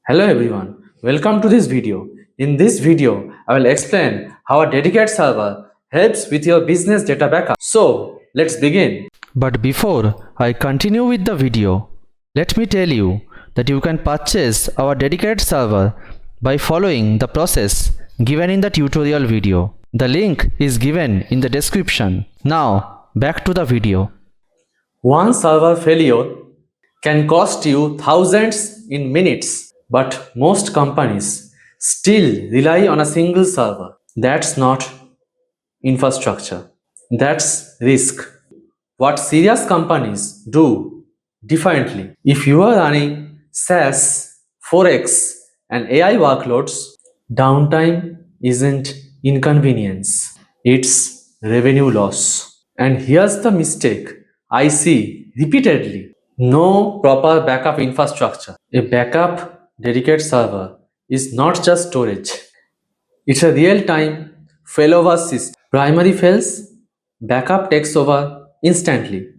Hello everyone, welcome to this video. In this video, I will explain how a dedicated server helps with your business data backup. So, let's begin. But before I continue with the video, let me tell you that you can purchase our dedicated server by following the process given in the tutorial video. The link is given in the description. Now, back to the video. One server failure can cost you thousands in minutes, but most companies still rely on a single server. That's not infrastructure, that's risk. What serious companies do differently. If you are running SaaS, Forex, and AI workloads, downtime isn't inconvenience, it's revenue loss. And here's the mistake I see repeatedly: no proper backup infrastructure. A backup dedicated server is not just storage, it's a real time failover system. Primary fails, backup takes over instantly.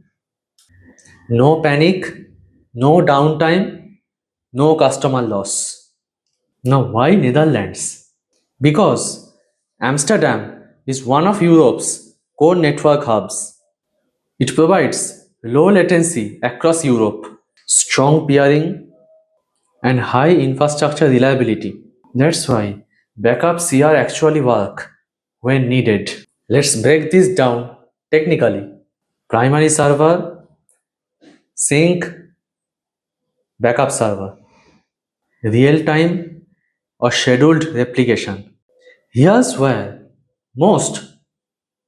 No panic, no downtime, no customer loss. Now, why Netherlands? Because Amsterdam is one of Europe's core network hubs. It provides low latency across Europe, strong peering, and high infrastructure reliability. That's why backups here actually work when needed. Let's break this down technically. Primary server, sync, backup server, real time or scheduled replication. Here's where most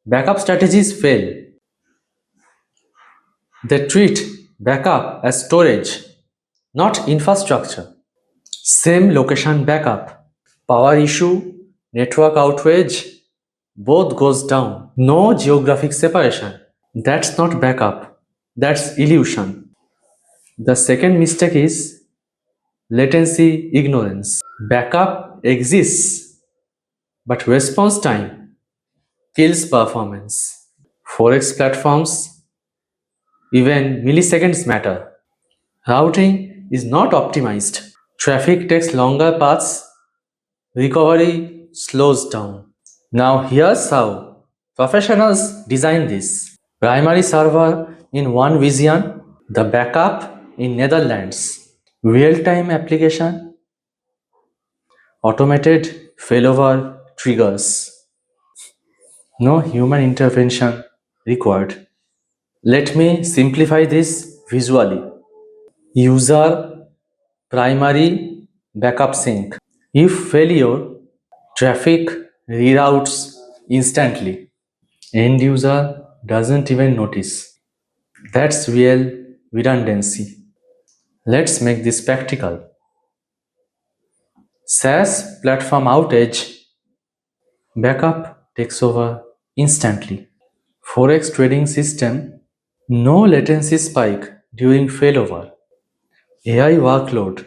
backup strategies fail. They treat backup as storage, not infrastructure. Same location backup, power issue, network outrage, both goes down. No geographic separation. That's not backup, that's illusion. The second mistake is latency ignorance. Backup exists, but response time kills performance. Forex platforms, even milliseconds matter. Routing is not optimized. Traffic takes longer paths, recovery slows down. Now, here's how professionals design this: primary server in one region, the backup in Netherlands, real time application, automated failover triggers, no human intervention required. Let me simplify this visually. User primary backup sync. If failure, traffic reroutes instantly. End user doesn't even notice. That's real redundancy. Let's make this practical. SaaS platform outage, backup takes over instantly. Forex trading system, no latency spike during failover. AI workload,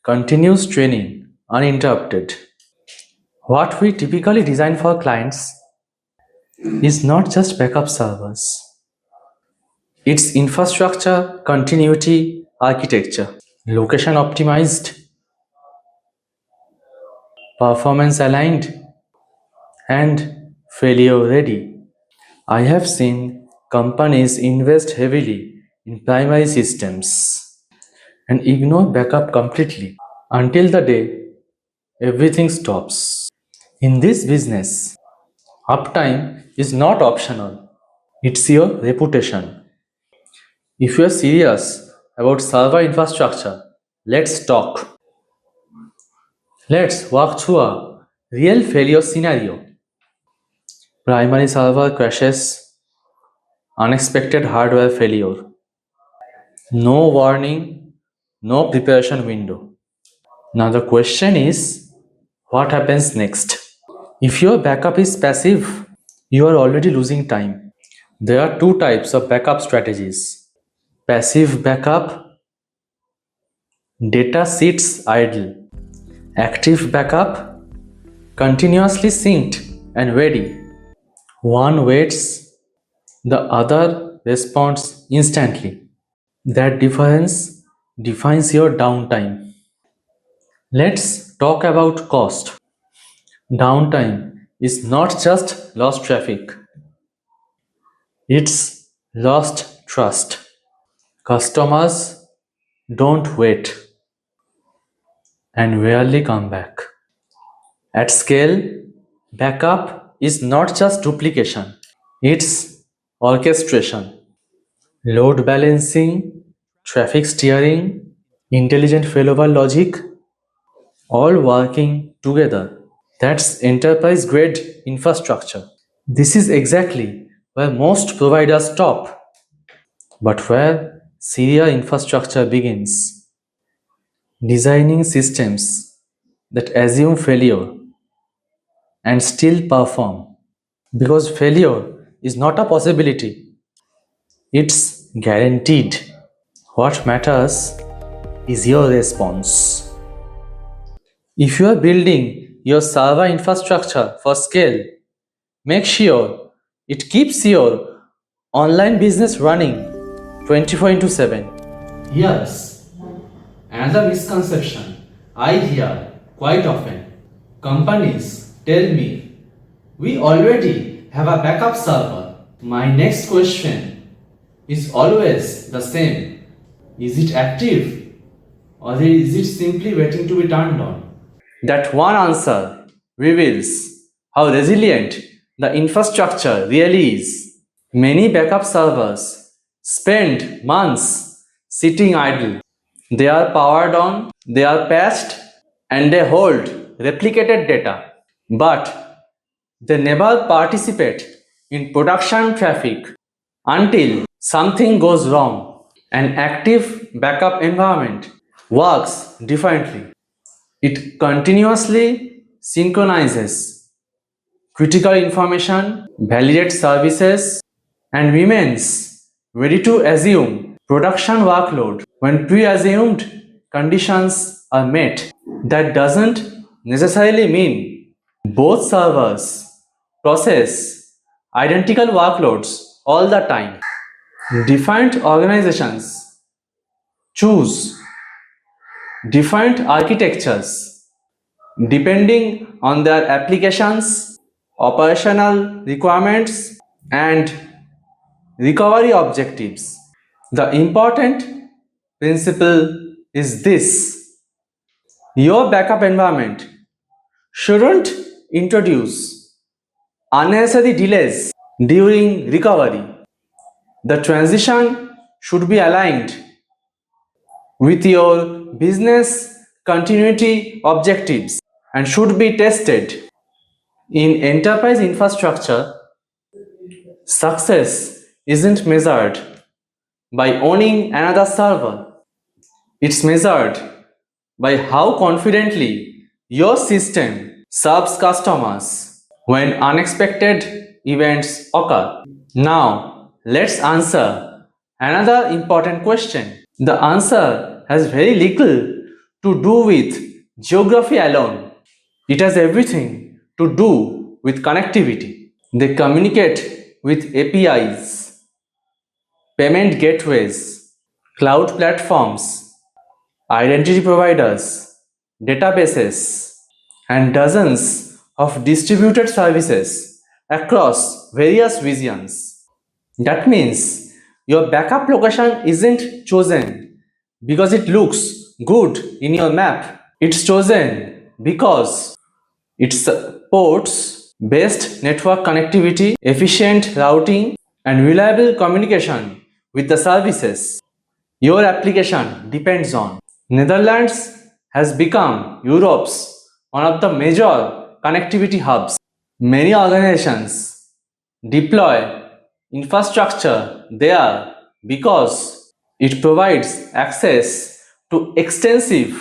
continuous training uninterrupted. What we typically design for clients is not just backup servers, it's infrastructure continuity architecture, location optimized, performance aligned, and failure ready. I have seen companies invest heavily in primary systems and ignore backup completely until the day everything stops. In this business, uptime is not optional, it's your reputation. If you are serious about server infrastructure, let's talk. Let's walk through a real failure scenario. Primary server crashes, unexpected hardware failure, no warning, no preparation window. Now the question is, what happens next? If your backup is passive, you are already losing time. There are two types of backup strategies: passive backup, data sits idle; active backup, continuously synced and ready. One waits, the other responds instantly. That difference defines your downtime. Let's talk about cost. Downtime is not just lost traffic, it's lost trust. Customers don't wait and rarely come back. At scale, backup is not just duplication, it's orchestration, load balancing, traffic steering, intelligent failover logic, all working together. That's enterprise grade infrastructure. This is exactly where most providers stop, but where serial infrastructure begins. Designing systems that assume failure and still perform. Because failure is not a possibility, it's guaranteed. What matters is your response. If you are building your server infrastructure for scale, make sure it keeps your online business running 24 into 7. Yes, another misconception I hear quite often. Companies tell me, we already have a backup server. My next question is always the same. Is it active or is it simply waiting to be turned on? That one answer reveals how resilient the infrastructure really is. Many backup servers spend months sitting idle. They are powered on, they are patched, and they hold replicated data. But they never participate in production traffic until something goes wrong. An active backup environment works differently. It continuously synchronizes critical information, validates services, and remains ready to assume production workload when pre-assumed conditions are met. That doesn't necessarily mean both servers process identical workloads all the time. Different organizations choose different architectures depending on their applications, operational requirements, and recovery objectives. The important principle is this: your backup environment shouldn't introduce unnecessary delays during recovery. The transition should be aligned with your business continuity objectives and should be tested. In enterprise infrastructure, success isn't measured by owning another server. It's measured by how confidently your system serves customers when unexpected events occur. Now, let's answer another important question. The answer has very little to do with geography alone. It has everything to do with connectivity. They communicate with APIs, payment gateways, cloud platforms, identity providers, databases, and dozens of distributed services across various regions. That means your backup location isn't chosen because it looks good in your map. It's chosen because it supports best network connectivity, efficient routing, and reliable communication with the services your application depends on. Netherlands has become Europe's one of the major connectivity hubs. Many organizations deploy infrastructure there because it provides access to extensive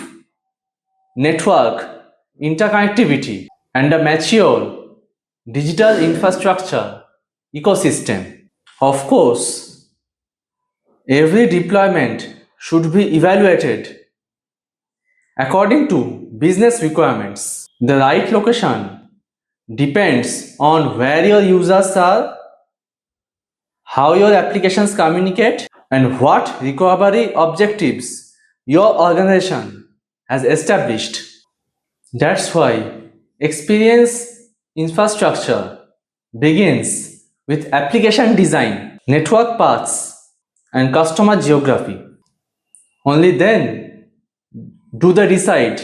network interconnectivity and a mature digital infrastructure ecosystem. Of course, every deployment should be evaluated according to business requirements. The right location depends on where your users are, how your applications communicate, and what recovery objectives your organization has established. That's why experience infrastructure begins with application design, network paths, and customer geography. Only then do they decide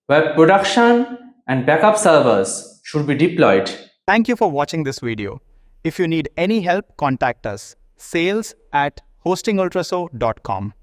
where production and backup servers should be deployed. Thank you for watching this video. If you need any help, contact us. sales@hostingultraso.com.